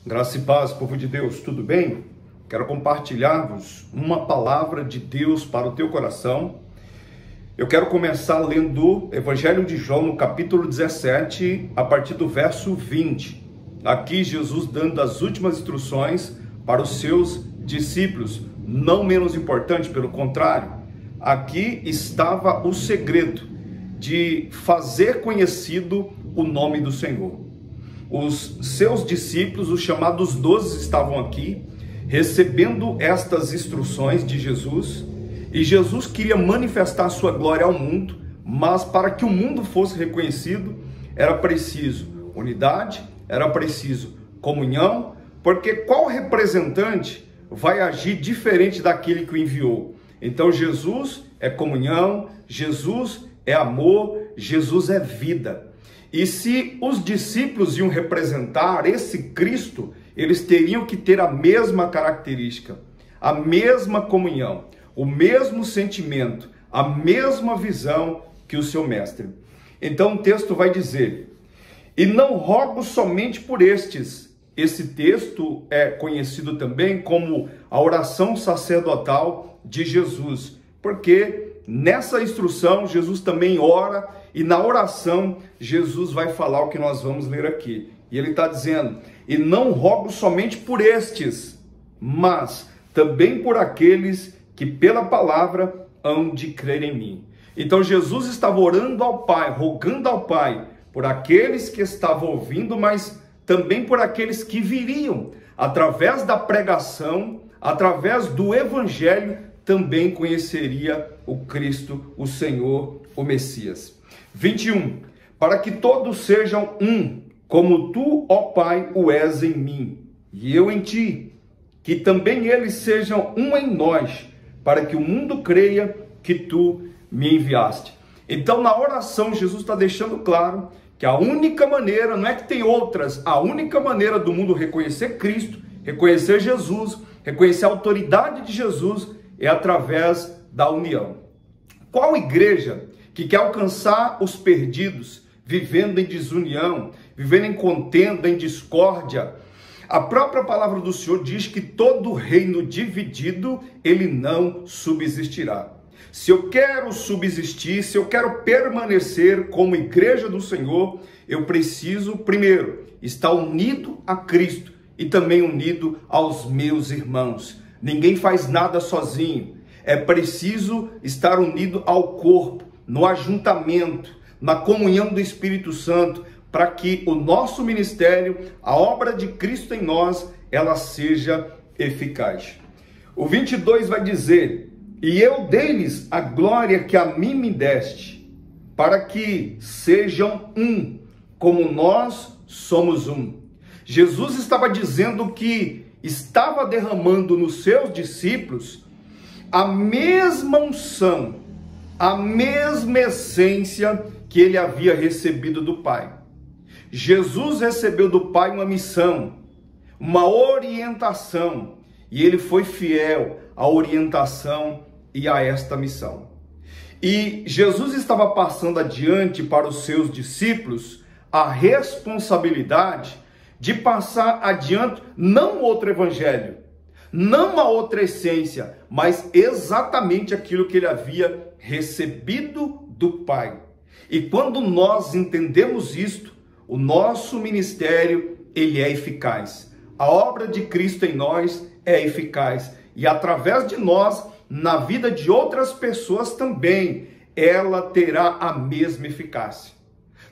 Graça e paz, povo de Deus, tudo bem? Quero compartilhar-vos uma palavra de Deus para o teu coração. Eu quero começar lendo o Evangelho de João, no capítulo 17, a partir do verso 20. Aqui Jesus dando as últimas instruções para os seus discípulos, não menos importante, pelo contrário. Aqui estava o segredo de fazer conhecido o nome do Senhor. Os seus discípulos, os chamados 12, estavam aqui, recebendo estas instruções de Jesus, e Jesus queria manifestar sua glória ao mundo, mas para que o mundo fosse reconhecido, era preciso unidade, era preciso comunhão, porque qual representante vai agir diferente daquele que o enviou? Então Jesus é comunhão, Jesus é amor, Jesus é vida. E se os discípulos iam representar esse Cristo, eles teriam que ter a mesma característica, a mesma comunhão, o mesmo sentimento, a mesma visão que o seu mestre. Então o texto vai dizer: e não rogo somente por estes. Esse texto é conhecido também como a oração sacerdotal de Jesus, porque nessa instrução Jesus também ora, e na oração Jesus vai falar o que nós vamos ler aqui. E ele está dizendo: e não rogo somente por estes, mas também por aqueles que pela palavra hão de crer em mim. Então Jesus estava orando ao Pai, rogando ao Pai por aqueles que estavam ouvindo, mas também por aqueles que viriam, através da pregação, através do evangelho, também conheceria o Cristo, o Senhor, o Messias. 21. Para que todos sejam um, como tu, ó Pai, o és em mim, e eu em ti, que também eles sejam um em nós, para que o mundo creia que tu me enviaste. Então, na oração, Jesus está deixando claro que a única maneira, não é que tem outras, a única maneira do mundo reconhecer Cristo, reconhecer Jesus, reconhecer a autoridade de Jesus, é através da união. Qual igreja que quer alcançar os perdidos, vivendo em desunião, vivendo em contenda, em discórdia? A própria palavra do Senhor diz que todo reino dividido, ele não subsistirá. Se eu quero subsistir, se eu quero permanecer como igreja do Senhor, eu preciso, primeiro, estar unido a Cristo e também unido aos meus irmãos. Ninguém faz nada sozinho. É preciso estar unido ao corpo, no ajuntamento, na comunhão do Espírito Santo, para que o nosso ministério, a obra de Cristo em nós, ela seja eficaz. O 22 vai dizer: e eu dei-lhes a glória que a mim me deste, para que sejam um, como nós somos um. Jesus estava dizendo que estava derramando nos seus discípulos a mesma unção, a mesma essência que ele havia recebido do Pai. Jesus recebeu do Pai uma missão, uma orientação, e ele foi fiel à orientação e a esta missão. E Jesus estava passando adiante para os seus discípulos a responsabilidade de passar adiante não outro evangelho, não a outra essência, mas exatamente aquilo que ele havia recebido do Pai. E quando nós entendemos isto, o nosso ministério, ele é eficaz. A obra de Cristo em nós é eficaz. E através de nós, na vida de outras pessoas também, ela terá a mesma eficácia.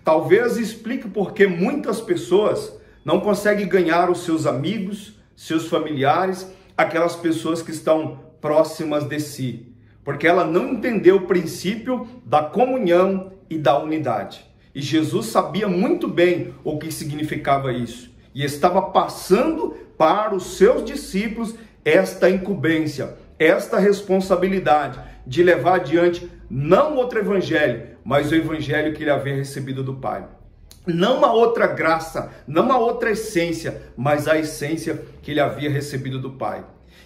Talvez explique por que muitas pessoas não conseguem ganhar os seus amigos, seus familiares, aquelas pessoas que estão próximas de si, porque ela não entendeu o princípio da comunhão e da unidade. E Jesus sabia muito bem o que significava isso, e estava passando para os seus discípulos esta incumbência, esta responsabilidade de levar adiante não outro evangelho, mas o evangelho que ele havia recebido do Pai. Não uma outra graça, não uma outra essência, mas a essência que ele havia recebido do Pai.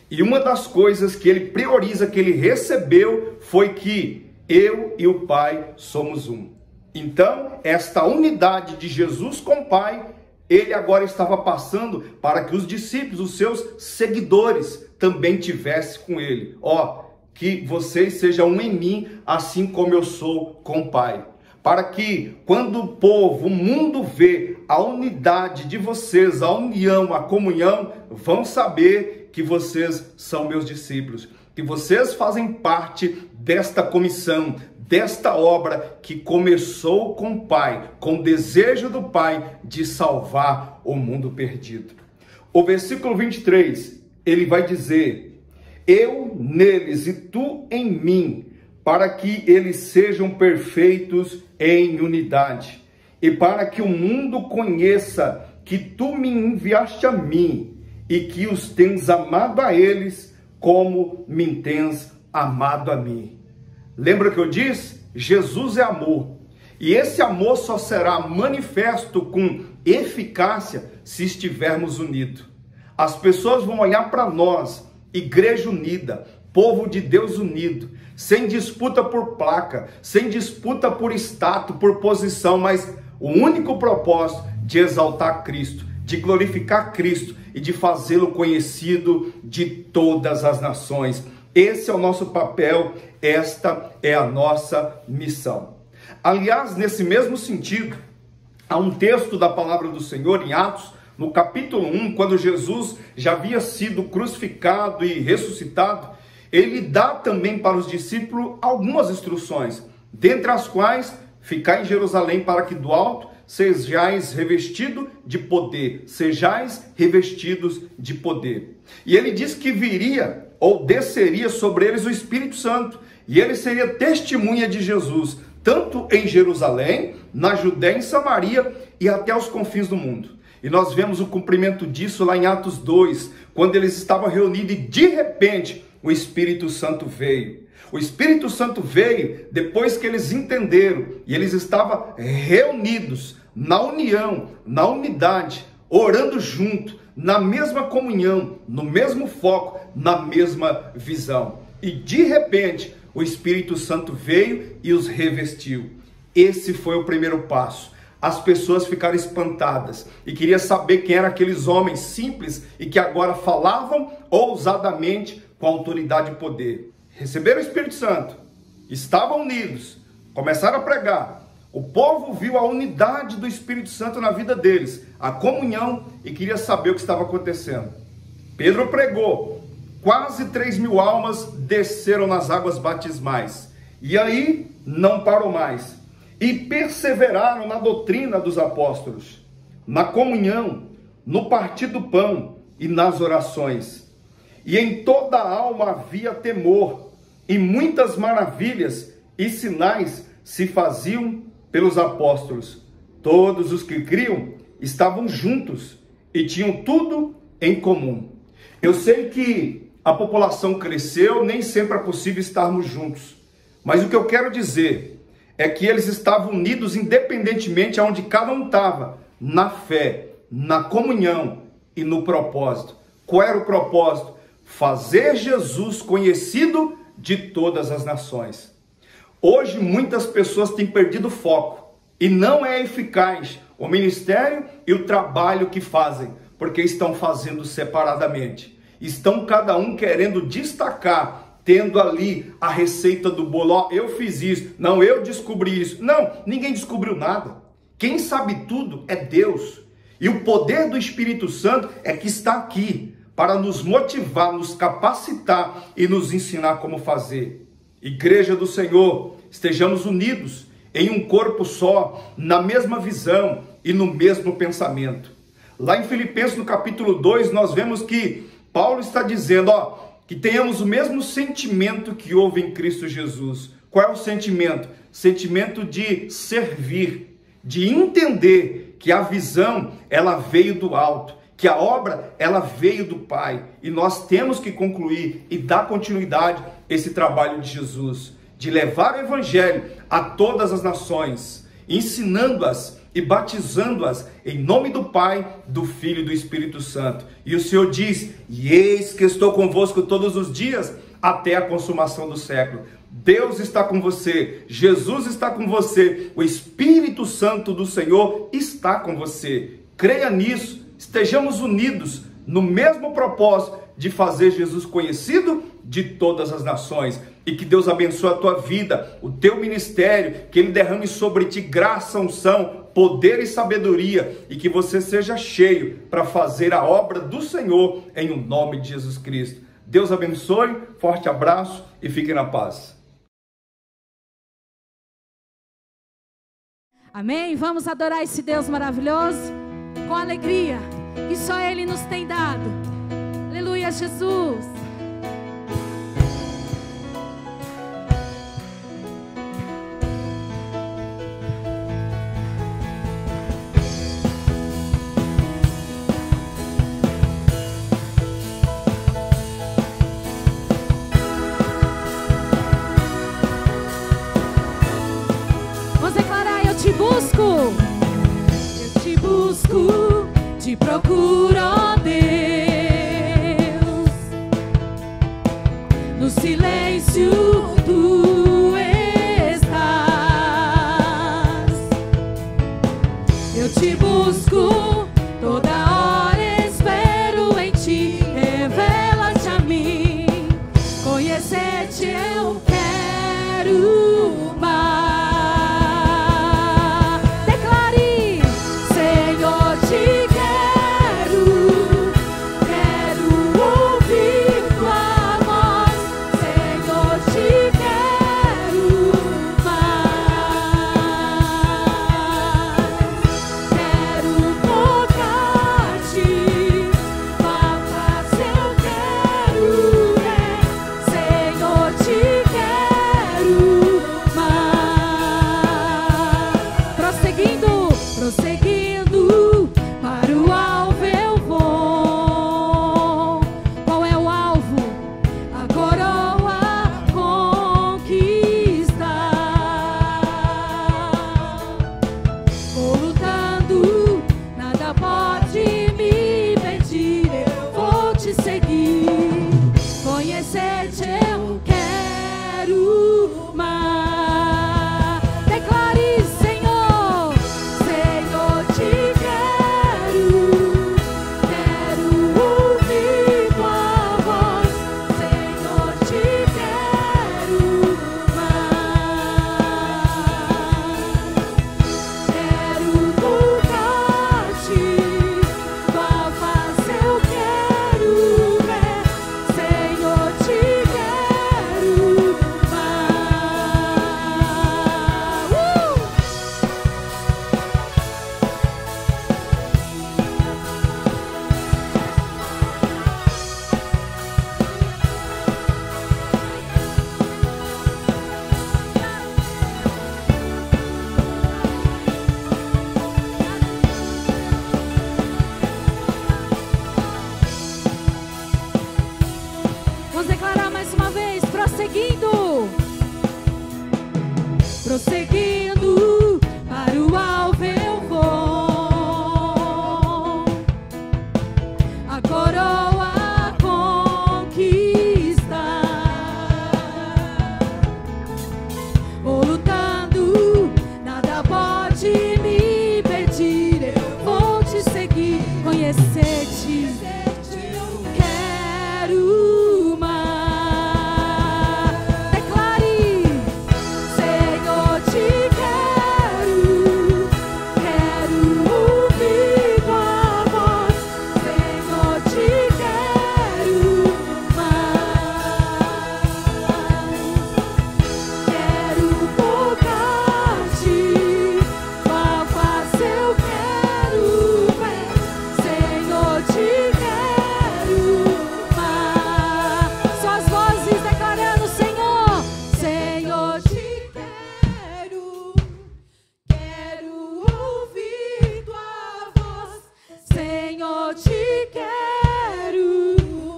E uma das coisas que ele prioriza, que ele recebeu, foi que eu e o Pai somos um. Então, esta unidade de Jesus com o Pai Ele agora estava passando para que os discípulos, os seus seguidores, também tivessem com ele. Que vocês sejam um em mim, assim como eu sou com o Pai. Para que quando o povo, o mundo vê a unidade de vocês, a união, a comunhão, vão saber que vocês são meus discípulos, que vocês fazem parte desta comissão, desta obra que começou com o Pai, com o desejo do Pai de salvar o mundo perdido. O versículo 23, ele vai dizer: eu neles e tu em mim, para que eles sejam perfeitos em unidade, e para que o mundo conheça que tu me enviaste a mim, e que os tens amado a eles, como me tens amado a mim. Lembra que eu disse? Jesus é amor. E esse amor só será manifesto com eficácia se estivermos unidos. As pessoas vão olhar para nós, igreja unida, povo de Deus unido, sem disputa por placa, sem disputa por status, por posição, mas o único propósito de exaltar Cristo, de glorificar Cristo e de fazê-lo conhecido de todas as nações. Esse é o nosso papel, esta é a nossa missão. Aliás, nesse mesmo sentido, há um texto da palavra do Senhor em Atos, no capítulo 1, quando Jesus já havia sido crucificado e ressuscitado, ele dá também para os discípulos algumas instruções, dentre as quais: ficai em Jerusalém para que do alto sejais revestidos de poder, sejais revestidos de poder. E ele diz que viria ou desceria sobre eles o Espírito Santo, e ele seria testemunha de Jesus, tanto em Jerusalém, na Judéia, em Samaria e até os confins do mundo. E nós vemos o cumprimento disso lá em Atos 2, quando eles estavam reunidos e de repente o Espírito Santo veio. O Espírito Santo veio depois que eles entenderam e eles estavam reunidos na união, na unidade, orando junto, na mesma comunhão, no mesmo foco, na mesma visão. E de repente o Espírito Santo veio e os revestiu. Esse foi o primeiro passo. As pessoas ficaram espantadas e queriam saber quem eram aqueles homens simples e que agora falavam ousadamente com autoridade e poder. Receberam o Espírito Santo, estavam unidos, começaram a pregar. O povo viu a unidade do Espírito Santo na vida deles, a comunhão, e queria saber o que estava acontecendo. Pedro pregou, quase 3.000 almas desceram nas águas batismais. E aí não parou mais. E perseveraram na doutrina dos apóstolos, na comunhão, no partir do pão e nas orações. E em toda a alma havia temor, e muitas maravilhas e sinais se faziam pelos apóstolos. Todos os que criam estavam juntos e tinham tudo em comum. Eu sei que a população cresceu, nem sempre é possível estarmos juntos. Mas o que eu quero dizer é que eles estavam unidos independentemente de onde cada um estava, na fé, na comunhão e no propósito. Qual era o propósito? Fazer Jesus conhecido de todas as nações. Hoje muitas pessoas têm perdido foco e não é eficaz o ministério e o trabalho que fazem, porque estão fazendo separadamente. Estão cada um querendo destacar, tendo ali a receita do bolo. Eu fiz isso, não, eu descobri isso. Não, ninguém descobriu nada. Quem sabe tudo é Deus. E o poder do Espírito Santo é que está aqui para nos motivar, nos capacitar e nos ensinar como fazer. Igreja do Senhor, estejamos unidos em um corpo só, na mesma visão e no mesmo pensamento. Lá em Filipenses, no capítulo 2, nós vemos que Paulo está dizendo, que tenhamos o mesmo sentimento que houve em Cristo Jesus. Qual é o sentimento? Sentimento de servir, de entender que a visão, ela veio do alto, que a obra, ela veio do Pai. E nós temos que concluir e dar continuidade a esse trabalho de Jesus, de levar o Evangelho a todas as nações, ensinando-as e batizando-as em nome do Pai, do Filho e do Espírito Santo. E o Senhor diz, e eis que estou convosco todos os dias, até a consumação do século. Deus está com você, Jesus está com você, o Espírito Santo do Senhor está com você. creia nisso, estejamos unidos no mesmo propósito de fazer Jesus conhecido de todas as nações. E que Deus abençoe a tua vida, o teu ministério, que Ele derrame sobre ti graça, unção, poder e sabedoria, e que você seja cheio para fazer a obra do Senhor em o nome de Jesus Cristo. Deus abençoe, forte abraço e fiquem na paz. Amém? Vamos adorar esse Deus maravilhoso com alegria que só Ele nos tem dado. Aleluia, Jesus. Eu te busco, te procuro, ó Deus. No silêncio tu estás. Eu te busco, toda hora espero em ti. Revela-te a mim, conhecer-te eu quero mais. Prosseguindo para o alvo eu vou. Qual é o alvo? A coroa conquistar. Vou lutando, nada pode me impedir. Eu vou te seguir, conhecer-te eu quero mais. Declare, Senhor, Senhor, te quero, quero ouvir tua voz. Senhor, te quero mais. Quero tocar-te, tua face eu quero ver. Senhor, te quero Vamos declarar mais uma vez, prosseguindo. Prosseguindo, para o alvo eu vou. A coroa conquistar. Vou lutando, nada pode me impedir. Eu vou te seguir, conhecer-te. Quero mais. Declare, Senhor, te quero, quero ouvir tua voz. Senhor, te quero mais. Quero tocar-te, tua face eu quero ver. Senhor, te quero mais. Só as vozes declarando, Senhor, Senhor, te quero, quero ouvir tua voz. Senhor, te quero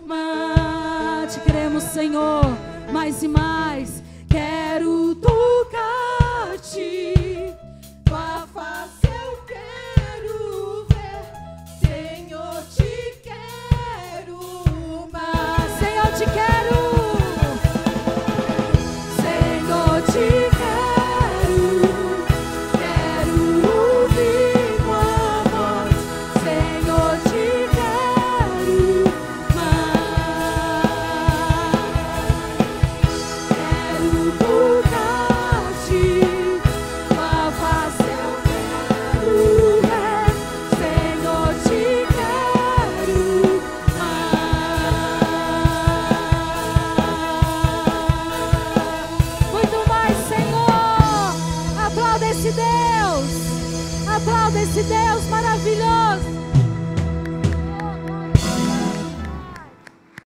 mais. Te queremos, Senhor, mais e mais. Quero tocar-te, tua face eu quero ver. Senhor, te quero mais. Senhor, te quero. Senhor, te quero, quero ouvir tua voz. esse Deus. Aplauda esse Deus maravilhoso.